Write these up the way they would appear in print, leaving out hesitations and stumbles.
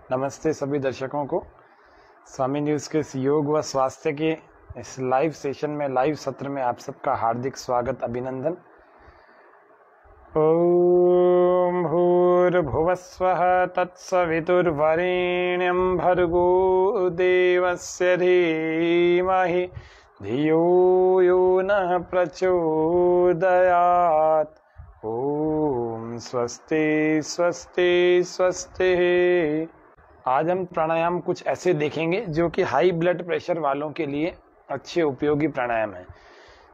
नमस्ते सभी दर्शकों को। स्वामी न्यूज़ के इस योग व स्वास्थ्य के इस लाइव सेशन में, लाइव सत्र में आप सबका हार्दिक स्वागत, अभिनंदन। ओम भूर्भुवस्वः तत्सवितुर्वरेण्यं भर्गो देवस्य धीमहि धियो यो नः प्रचोदयात्। ओम स्वस्ति स्वस्ति स्वस्ति। आज हम प्राणायाम कुछ ऐसे देखेंगे जो कि हाई ब्लड प्रेशर वालों के लिए अच्छे उपयोगी प्राणायाम हैं,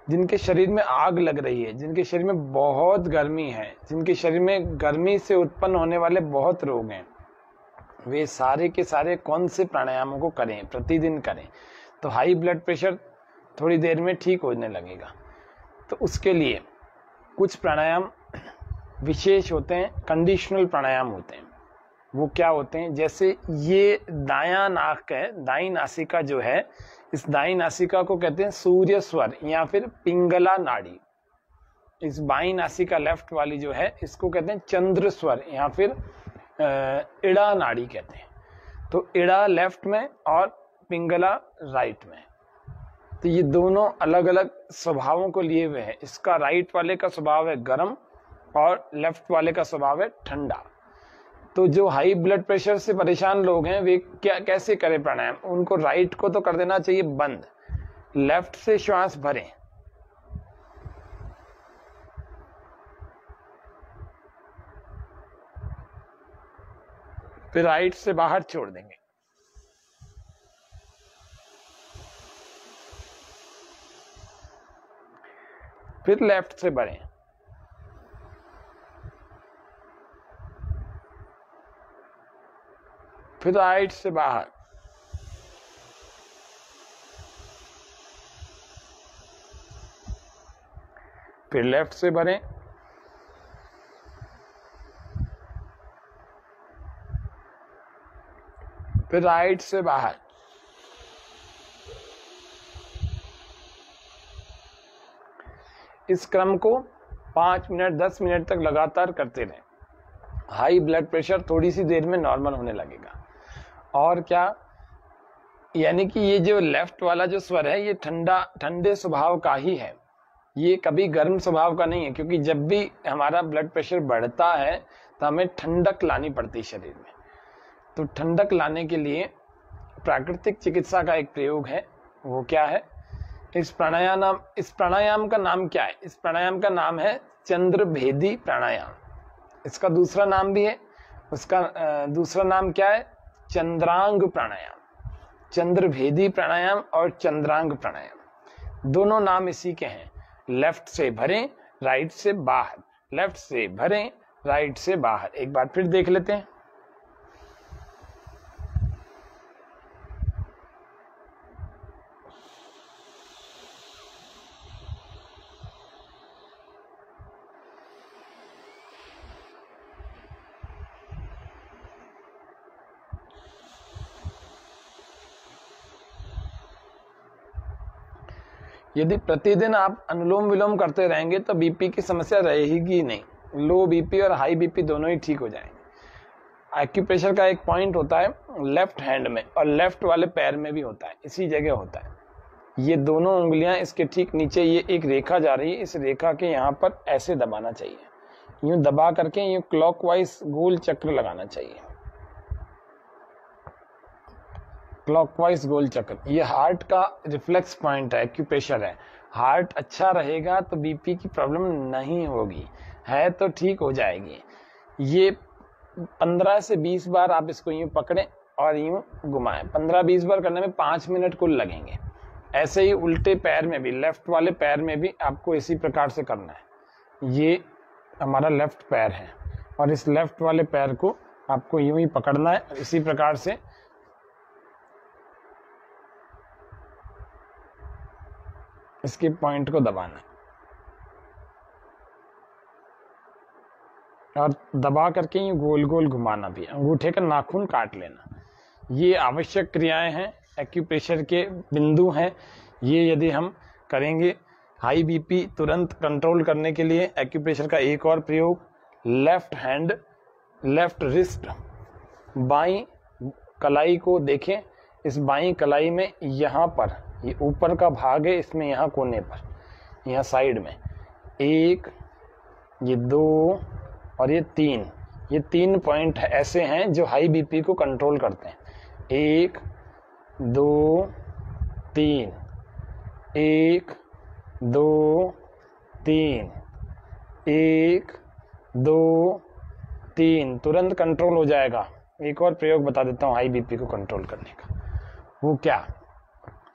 जिनके शरीर में आग लग रही है, जिनके शरीर में बहुत गर्मी है, जिनके शरीर में गर्मी से उत्पन्न होने वाले बहुत रोग हैं। वे सारे के सारे कौन से प्राणायामों को करें, प्रतिदिन करें तो हाई ब्लड प्रेशर थोड़ी देर में ठीक होने लगेगा। तो उसके लिए कुछ प्राणायाम विशेष होते हैं, कंडीशनल प्राणायाम होते हैं। वो क्या होते हैं? जैसे ये दायां नाक है, दाई नासिका जो है, इस दाई नासिका को कहते हैं सूर्य स्वर या फिर पिंगला नाड़ी। इस बाई नासिका लेफ्ट वाली जो है, इसको कहते हैं चंद्र स्वर या फिर इड़ा नाड़ी कहते हैं। तो इड़ा लेफ्ट में और पिंगला राइट में। तो ये दोनों अलग अलग स्वभावों को लिए हुए हैं। इसका राइट वाले का स्वभाव है गर्म और लेफ्ट वाले का स्वभाव है ठंडा। तो जो हाई ब्लड प्रेशर से परेशान लोग हैं वे कैसे करें प्राणायाम? उनको राइट को तो कर देना चाहिए बंद, लेफ्ट से श्वास भरें, फिर राइट से बाहर छोड़ देंगे। फिर लेफ्ट से भरें, फिर राइट से बाहर, फिर लेफ्ट से भरें, फिर राइट से बाहर। इस क्रम को 5 मिनट 10 मिनट तक लगातार करते रहें। हाई ब्लड प्रेशर थोड़ी सी देर में नॉर्मल होने लगेगा। और क्या, यानी कि ये जो लेफ्ट वाला जो स्वर है ये ठंडे स्वभाव का ही है, ये कभी गर्म स्वभाव का नहीं है। क्योंकि जब भी हमारा ब्लड प्रेशर बढ़ता है तो हमें ठंडक लानी पड़ती है शरीर में। तो ठंडक लाने के लिए प्राकृतिक चिकित्सा का एक प्रयोग है। वो क्या है? इस प्राणायाम का नाम क्या है? इस प्राणायाम का नाम है चंद्रभेदी प्राणायाम। इसका दूसरा नाम भी है। उसका दूसरा नाम क्या है? चंद्रांग प्राणायाम। चंद्रभेदी प्राणायाम और चंद्रांग प्राणायाम दोनों नाम इसी के हैं। लेफ्ट से भरें, राइट से बाहर, लेफ्ट से भरें, राइट से बाहर। एक बार फिर देख लेते हैं। यदि प्रतिदिन आप अनुलोम विलोम करते रहेंगे तो बीपी की समस्या रहेगी नहीं। लो बीपी और हाई बीपी दोनों ही ठीक हो जाएंगे। एक्यूप्रेशर का एक पॉइंट होता है लेफ्ट हैंड में और लेफ्ट वाले पैर में भी होता है, इसी जगह होता है। ये दोनों उंगलियां, इसके ठीक नीचे ये एक रेखा जा रही है, इस रेखा के यहाँ पर ऐसे दबाना चाहिए। यूं दबा करके यूं क्लॉकवाइज गोल चक्र लगाना चाहिए, क्लॉकवाइज गोल चक्र। ये हार्ट का रिफ्लेक्स पॉइंट है, एक्यूप्रेशर है। हार्ट अच्छा रहेगा तो बीपी की प्रॉब्लम नहीं होगी, है तो ठीक हो जाएगी। ये 15 से 20 बार आप इसको यूं पकड़ें और यूं घुमाएं। 15-20 बार करने में 5 मिनट कुल लगेंगे। ऐसे ही उल्टे पैर में भी, लेफ्ट वाले पैर में भी आपको इसी प्रकार से करना है। ये हमारा लेफ्ट पैर है और इस लेफ्ट वाले पैर को आपको यूं ही पकड़ना है, इसी प्रकार से इसके पॉइंट को दबाना है और दबा करके ये गोल गोल घुमाना भी, अंगूठे का नाखून काट लेना। ये आवश्यक क्रियाएं हैं, एक्यूप्रेशर के बिंदु हैं। ये यदि हम करेंगे हाई बीपी तुरंत कंट्रोल करने के लिए एक्यूप्रेशर का एक और प्रयोग, left hand, left wrist, by कलाई को देखें, इस बाई कलाई में यहाँ पर ये ऊपर का भाग है, इसमें यहाँ कोने पर, यहाँ साइड में 1, ये 2 और ये 3, ये 3 पॉइंट ऐसे हैं जो हाई बीपी को कंट्रोल करते हैं। 1 2 3, 1 2 3, 1 2 3, तुरंत कंट्रोल हो जाएगा। एक और प्रयोग बता देता हूँ हाई बीपी को कंट्रोल करने का। वो क्या?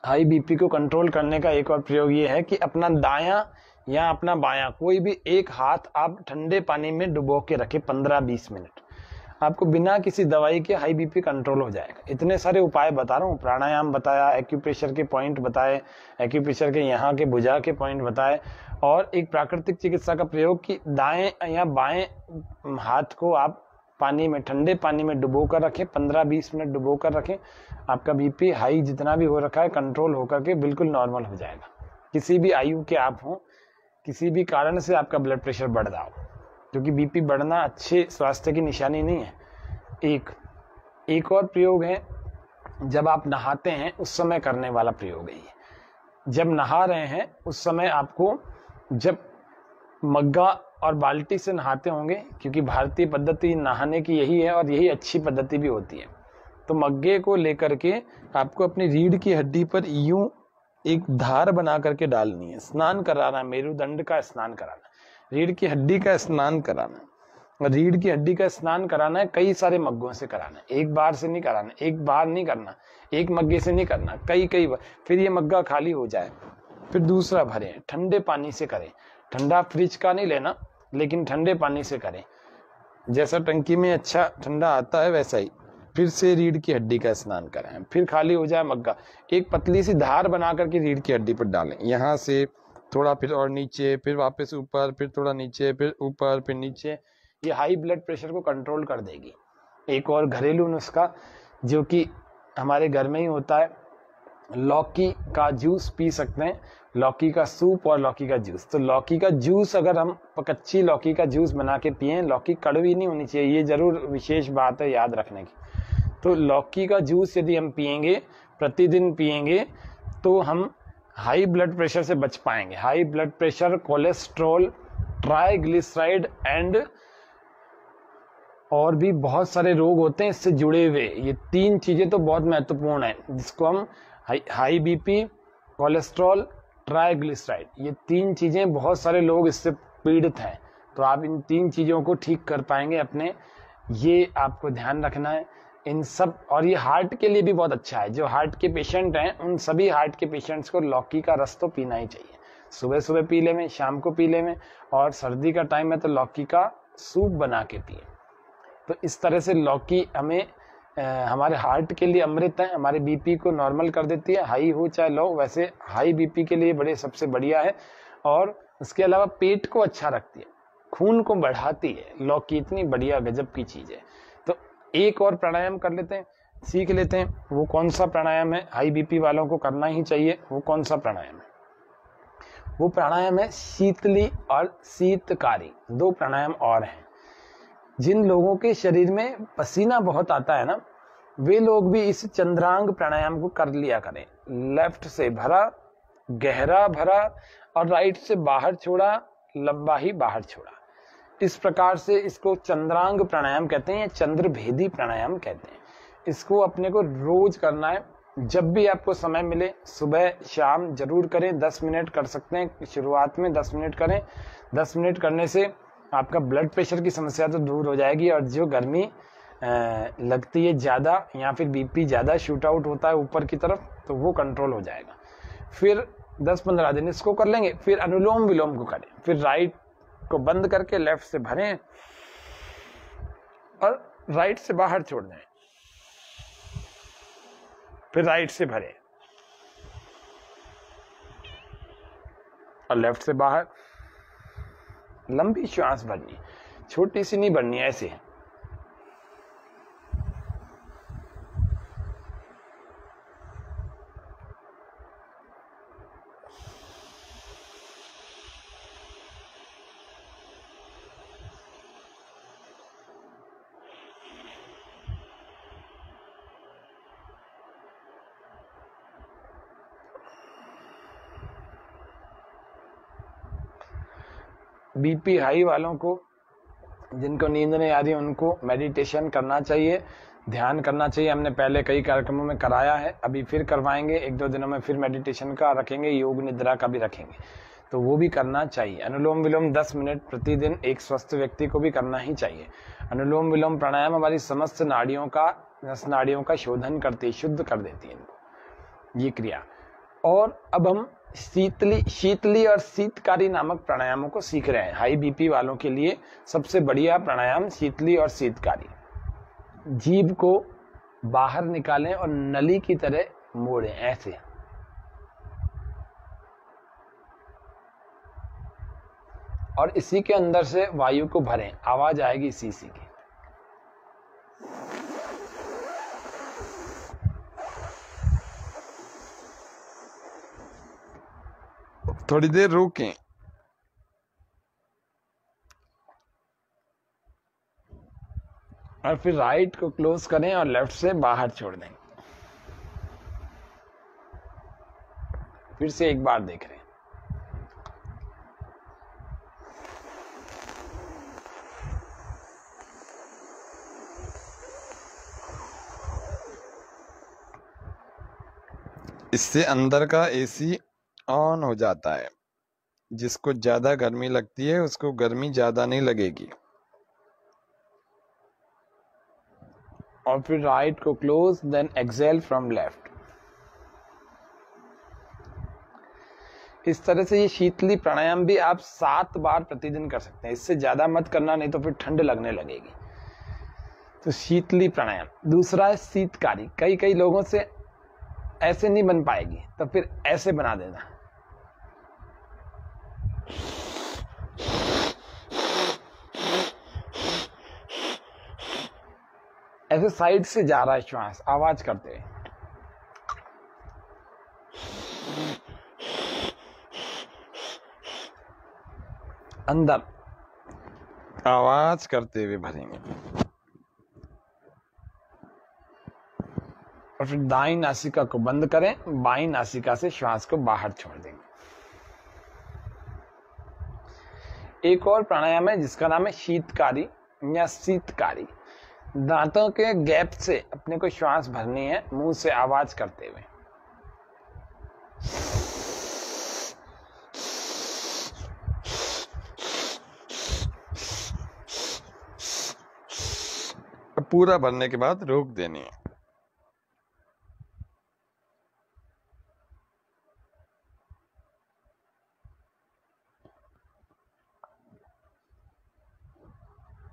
हाई बीपी को कंट्रोल करने का एक और प्रयोग ये है कि अपना दायां या अपना बायां कोई भी एक हाथ आप ठंडे पानी में डुबो के रखें 15-20 मिनट। आपको बिना किसी दवाई के हाई बीपी कंट्रोल हो जाएगा। इतने सारे उपाय बता रहा हूँ, प्राणायाम बताया, एक्यूप्रेशर के पॉइंट बताए, एक्यूप्रेशर के यहाँ के भुजा के पॉइंट बताए, और एक प्राकृतिक चिकित्सा का प्रयोग कि दाएं या बाएं हाथ को आप पानी में, ठंडे पानी में डुबो कर रखें, 15-20 मिनट डुबो कर रखें। आपका बीपी हाई जितना भी हो रखा है कंट्रोल होकर के बिल्कुल नॉर्मल हो जाएगा। किसी भी आयु के आप हों, किसी भी कारण से आपका ब्लड प्रेशर बढ़ रहा हो, क्योंकि बीपी बढ़ना अच्छे स्वास्थ्य की निशानी नहीं है। एक और प्रयोग है, जब आप नहाते हैं उस समय करने वाला प्रयोग है ये। जब नहा रहे हैं उस समय आपको, जब मग्गा और बाल्टी से नहाते होंगे, क्योंकि भारतीय पद्धति नहाने की यही है और यही अच्छी पद्धति भी होती है, तो मग्गे को लेकर के आपको अपनी रीढ़ की हड्डी पर यूं एक धार बना करके डालनी है। स्नान कराना, मेरुदंड का स्नान कराना, रीढ़ की हड्डी का स्नान कराना। रीढ़ की हड्डी का स्नान कराना है, कई सारे मग्गों से कराना है, एक बार से नहीं कराना, एक बार नहीं करना, एक मग्गे से नहीं करना, कई बार। फिर ये मग्गा खाली हो जाए, फिर दूसरा भरें, ठंडे पानी से करें। ठंडा फ्रिज का नहीं लेना, लेकिन ठंडे पानी से करें, जैसा टंकी में अच्छा ठंडा आता है वैसा ही। फिर से रीढ़ की हड्डी का स्नान करें, फिर खाली हो जाए मग्गा, एक पतली सी धार बना करके रीढ़ की हड्डी पर डालें, यहाँ से थोड़ा, फिर और नीचे, फिर वापस ऊपर, फिर थोड़ा नीचे, फिर ऊपर, फिर नीचे। ये हाई ब्लड प्रेशर को कंट्रोल कर देगी। एक और घरेलू नुस्खा जो कि हमारे घर में ही होता है, लौकी का जूस पी सकते हैं, लौकी का सूप और लौकी का जूस। तो लौकी का जूस अगर हम कच्ची लौकी का जूस बना के पिए, लौकी कड़वी नहीं होनी चाहिए, ये जरूर विशेष बात है याद रखने की। तो लौकी का जूस यदि हम पिएंगे, प्रतिदिन पिएंगे, तो हम हाई ब्लड प्रेशर से बच पाएंगे। High blood pressure, cholesterol, triglyceride and और भी बहुत सारे रोग होते हैं इससे जुड़े हुए। ये 3 चीजें तो बहुत महत्वपूर्ण है, जिसको हम हाई बीपी, कोलेस्ट्रॉल, ट्राइग्लिसराइड, ये 3 चीजें, बहुत सारे लोग इससे पीड़ित हैं। तो आप इन 3 चीजों को ठीक कर पाएंगे अपने, ये आपको ध्यान रखना है इन सब। और ये हार्ट के लिए भी बहुत अच्छा है। जो हार्ट के पेशेंट हैं, उन सभी हार्ट के पेशेंट्स को लौकी का रस तो पीना ही चाहिए। सुबह सुबह पी ले में, शाम को पी ले में, और सर्दी का टाइम है तो लौकी का सूप बना के पिए। तो इस तरह से लौकी हमें हमारे हार्ट के लिए अमृत है, हमारे बीपी को नॉर्मल कर देती है, हाई हो चाहे लो। वैसे हाई बीपी के लिए बड़े सबसे बढ़िया है, और उसके अलावा पेट को अच्छा रखती है, खून को बढ़ाती है। लौकी इतनी बढ़िया गजब की चीज है। तो एक और प्राणायाम कर लेते हैं, सीख लेते हैं। वो कौन सा प्राणायाम है, हाई बीपी वालों को करना ही चाहिए। वो कौन सा प्राणायाम है? वो प्राणायाम है शीतली और शीतकारी। 2 प्राणायाम और हैं। जिन लोगों के शरीर में पसीना बहुत आता है ना, वे लोग भी इस चंद्रांग प्राणायाम को कर लिया करें। लेफ्ट से भरा, गहरा भरा, और राइट से बाहर छोड़ा, लंबा ही बाहर छोड़ा। इस प्रकार से इसको चंद्रांग प्राणायाम कहते हैं, या चंद्रभेदी प्राणायाम कहते हैं। इसको अपने को रोज करना है, जब भी आपको समय मिले, सुबह शाम जरूर करें। 10 मिनट कर सकते हैं, शुरुआत में 10 मिनट करें। 10 मिनट करने से आपका ब्लड प्रेशर की समस्या तो दूर हो जाएगी, और जो गर्मी लगती है ज्यादा, या फिर बीपी ज्यादा शूट आउट होता है ऊपर की तरफ, तो वो कंट्रोल हो जाएगा। फिर 10-15 दिन इसको कर लेंगे। फिर अनुलोम विलोम को करें। फिर राइट को बंद करके लेफ्ट से भरें और राइट से बाहर छोड़ दें, फिर राइट से भरें और लेफ्ट से बाहर। लंबी श्वास भरनी, छोटी सी नहीं भरनी, ऐसे। बीपी हाई वालों को, जिनको नींद नहीं आ रही, उनको मेडिटेशन करना चाहिए, ध्यान करना चाहिए। हमने पहले कई कार्यक्रमों में कराया है, अभी फिर करवाएंगे, 1-2 दिनों में फिर मेडिटेशन का रखेंगे, योग निद्रा का भी रखेंगे, तो वो भी करना चाहिए। अनुलोम विलोम 10 मिनट प्रतिदिन एक स्वस्थ व्यक्ति को भी करना ही चाहिए। अनुलोम विलोम प्राणायाम हमारी समस्त नाड़ियों का शोधन करती है, शुद्ध कर देती है इनको, ये क्रिया। और अब हम शीतली और शीतकारी नामक प्राणायामों को सीख रहे हैं। हाई बीपी वालों के लिए सबसे बढ़िया प्राणायाम शीतली और शीतकारी। जीभ को बाहर निकालें और नली की तरह मोड़ें, ऐसे, और इसी के अंदर से वायु को भरें, आवाज आएगी सी की। थोड़ी देर रोकें और फिर राइट को क्लोज करें और लेफ्ट से बाहर छोड़ दें। फिर से एक बार देख रहे हैं। इससे अंदर का एसी ऑन हो जाता है। जिसको ज्यादा गर्मी लगती है उसको गर्मी ज्यादा नहीं लगेगी। और फिर राइट को close, then exhale from left. इस तरह से ये शीतली प्राणायाम भी आप 7 बार प्रतिदिन कर सकते हैं। इससे ज्यादा मत करना, नहीं तो फिर ठंड लगने लगेगी। तो शीतली प्राणायाम। दूसरा है शीतकारी। कई लोगों से ऐसे नहीं बन पाएगी, तो फिर ऐसे बना देना। ऐसे साइड से जा रहा है श्वास, आवाज करते हैं। अंदर आवाज करते हुए भरेंगे। और फिर दाईं नासिका को बंद करें, बाईं नासिका से श्वास को बाहर छोड़ देंगे। एक और प्राणायाम है जिसका नाम है शीतकारी या शीतकारी। दांतों के गैप से अपने को श्वास भरनी है, मुंह से आवाज करते हुए। पूरा भरने के बाद रोक देनी है।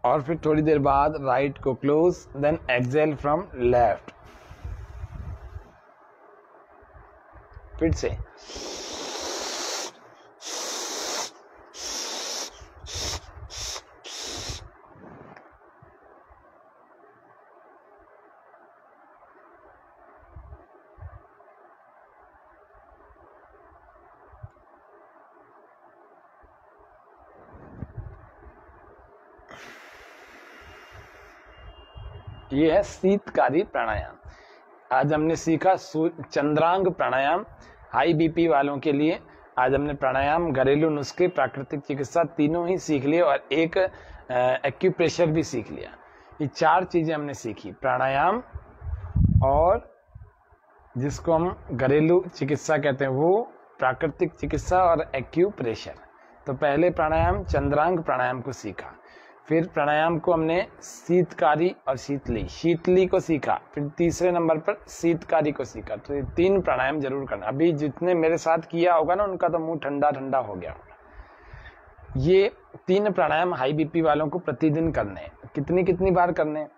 और फिर थोड़ी देर बाद राइट को close, then exhale from left. फिर से ये है शीतकारी प्राणायाम। आज हमने सीखा चंद्रांग प्राणायाम हाई बीपी वालों के लिए। आज हमने प्राणायाम, घरेलू नुस्खे, प्राकृतिक चिकित्सा तीनों ही सीख लिए और एक एक्यूप्रेशर भी सीख लिया। ये 4 चीजें हमने सीखी, प्राणायाम और जिसको हम घरेलू चिकित्सा कहते हैं वो, प्राकृतिक चिकित्सा और एक्यूप्रेशर। तो पहले प्राणायाम चंद्रांग प्राणायाम को सीखा, फिर प्राणायाम को हमने शीतकारी और शीतली को सीखा, फिर तीसरे नंबर पर शीतकारी को सीखा। तो ये 3 प्राणायाम जरूर करना। अभी जितने मेरे साथ किया होगा ना, उनका तो मुंह ठंडा ठंडा हो गया होगा। ये 3 प्राणायाम हाई बीपी वालों को प्रतिदिन करने हैं। कितनी बार करने हैं?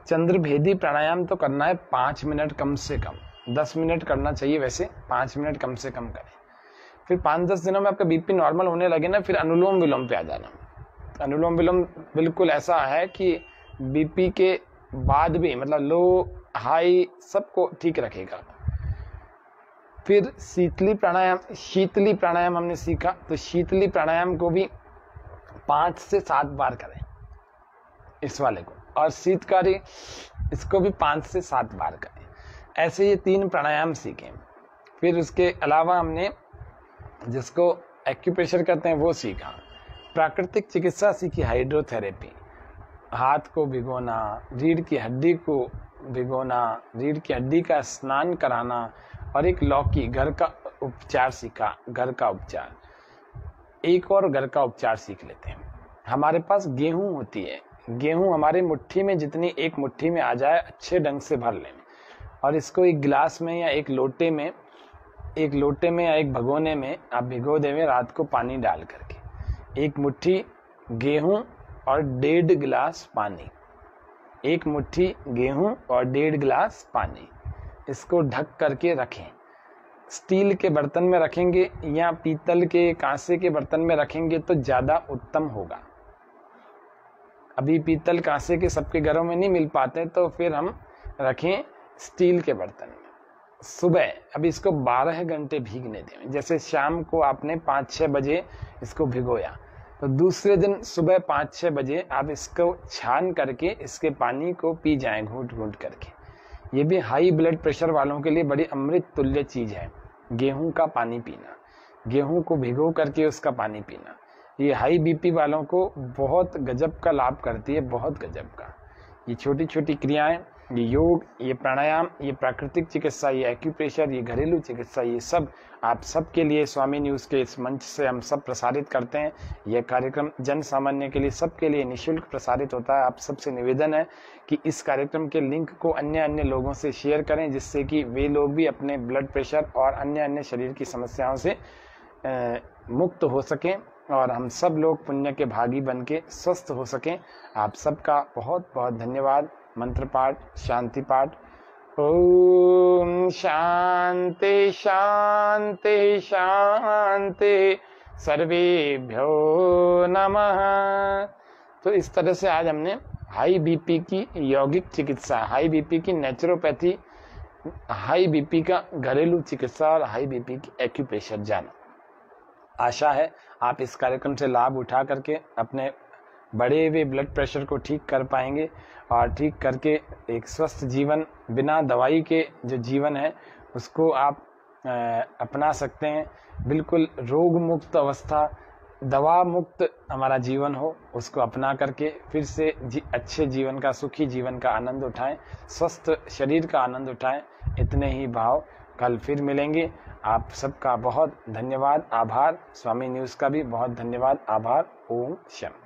चंद्रभेदी प्राणायाम तो करना है 5 मिनट कम से कम, 10 मिनट करना चाहिए वैसे, 5 मिनट कम से कम करें। फिर 5-10 दिनों में आपका बीपी नॉर्मल होने लगे ना, फिर अनुलोम विलोम पे आ जाना। अनुलोम विलोम बिल्कुल ऐसा है कि बीपी के बाद भी, मतलब लो हाई सबको ठीक रखेगा। फिर शीतली प्राणायाम हमने सीखा, तो शीतली प्राणायाम को भी 5 से 7 बार करें इस वाले को, और शीतकारी इसको भी 5 से 7 बार करें। ऐसे ये 3 प्राणायाम सीखें। फिर उसके अलावा हमने जिसको एक्यूप्रेशर कहते हैं वो सीखा। प्राकृतिक चिकित्सा सीखी हाइड्रोथेरेपी, हाथ को भिगोना, रीढ़ की हड्डी को भिगोना, रीढ़ की हड्डी का स्नान कराना, और एक लौकी घर का उपचार सीखा, घर का उपचार। एक और घर का उपचार सीख लेते हैं। हमारे पास गेहूं होती है, गेहूं हमारे मुट्ठी में जितनी एक मुट्ठी में आ जाए अच्छे ढंग से भर लें, और इसको एक गिलास में या एक लोटे में या एक भगोने में आप भिगो देवें रात को पानी डाल करके। एक मुट्ठी गेहूं और 1.5 गिलास पानी, एक मुट्ठी गेहूं और 1.5 गिलास पानी, इसको ढक करके रखें। स्टील के बर्तन में रखेंगे या पीतल के कांसे के बर्तन में रखेंगे तो ज्यादा उत्तम होगा। अभी पीतल कांसे के सबके घरों में नहीं मिल पाते, तो फिर हम रखें स्टील के बर्तन में। सुबह अभी इसको 12 घंटे भीगने दें। जैसे शाम को आपने 5-6 बजे इसको भिगोया, तो दूसरे दिन सुबह 5-6 बजे आप इसको छान करके इसके पानी को पी जाएं घूंट घूंट करके। ये भी हाई ब्लड प्रेशर वालों के लिए बड़ी अमृत तुल्य चीज है, गेहूं का पानी पीना, गेहूं को भिगो करके उसका पानी पीना। ये हाई बीपी वालों को बहुत गजब का लाभ करती है, बहुत गजब का। ये छोटी छोटी क्रियाएं, ये योग, ये प्राणायाम, ये प्राकृतिक चिकित्सा, ये एक्यूप्रेशर, ये घरेलू चिकित्सा, ये सब आप सबके लिए स्वामी न्यूज़ के इस मंच से हम सब प्रसारित करते हैं। यह कार्यक्रम जन सामान्य के लिए, सबके लिए निःशुल्क प्रसारित होता है। आप सबसे निवेदन है कि इस कार्यक्रम के लिंक को अन्य लोगों से शेयर करें, जिससे कि वे लोग भी अपने ब्लड प्रेशर और अन्य शरीर की समस्याओं से मुक्त हो सकें और हम सब लोग पुण्य के भागी बन के स्वस्थ हो सकें। आप सबका बहुत बहुत धन्यवाद। मंत्र पाठ, शांति पाठ। ओम शांति शांति शांति, सर्वेभ्यो नमः। तो इस तरह से आज हमने हाई बीपी की यौगिक चिकित्सा, हाई बीपी की नेचुरोपैथी, हाई बीपी का घरेलू चिकित्सा और हाई बीपी की एक्यूप्रेशर जाना। आशा है आप इस कार्यक्रम से लाभ उठा करके अपने बढ़े हुए ब्लड प्रेशर को ठीक कर पाएंगे और ठीक करके एक स्वस्थ जीवन, बिना दवाई के जो जीवन है उसको आप अपना सकते हैं। बिल्कुल रोग मुक्त अवस्था, दवा मुक्त हमारा जीवन हो, उसको अपना करके फिर से अच्छे जीवन का, सुखी जीवन का आनंद उठाएं, स्वस्थ शरीर का आनंद उठाएं। इतने ही भाव, कल फिर मिलेंगे। आप सबका बहुत धन्यवाद, आभार। स्वामी न्यूज़ का भी बहुत धन्यवाद, आभार। ओम शम।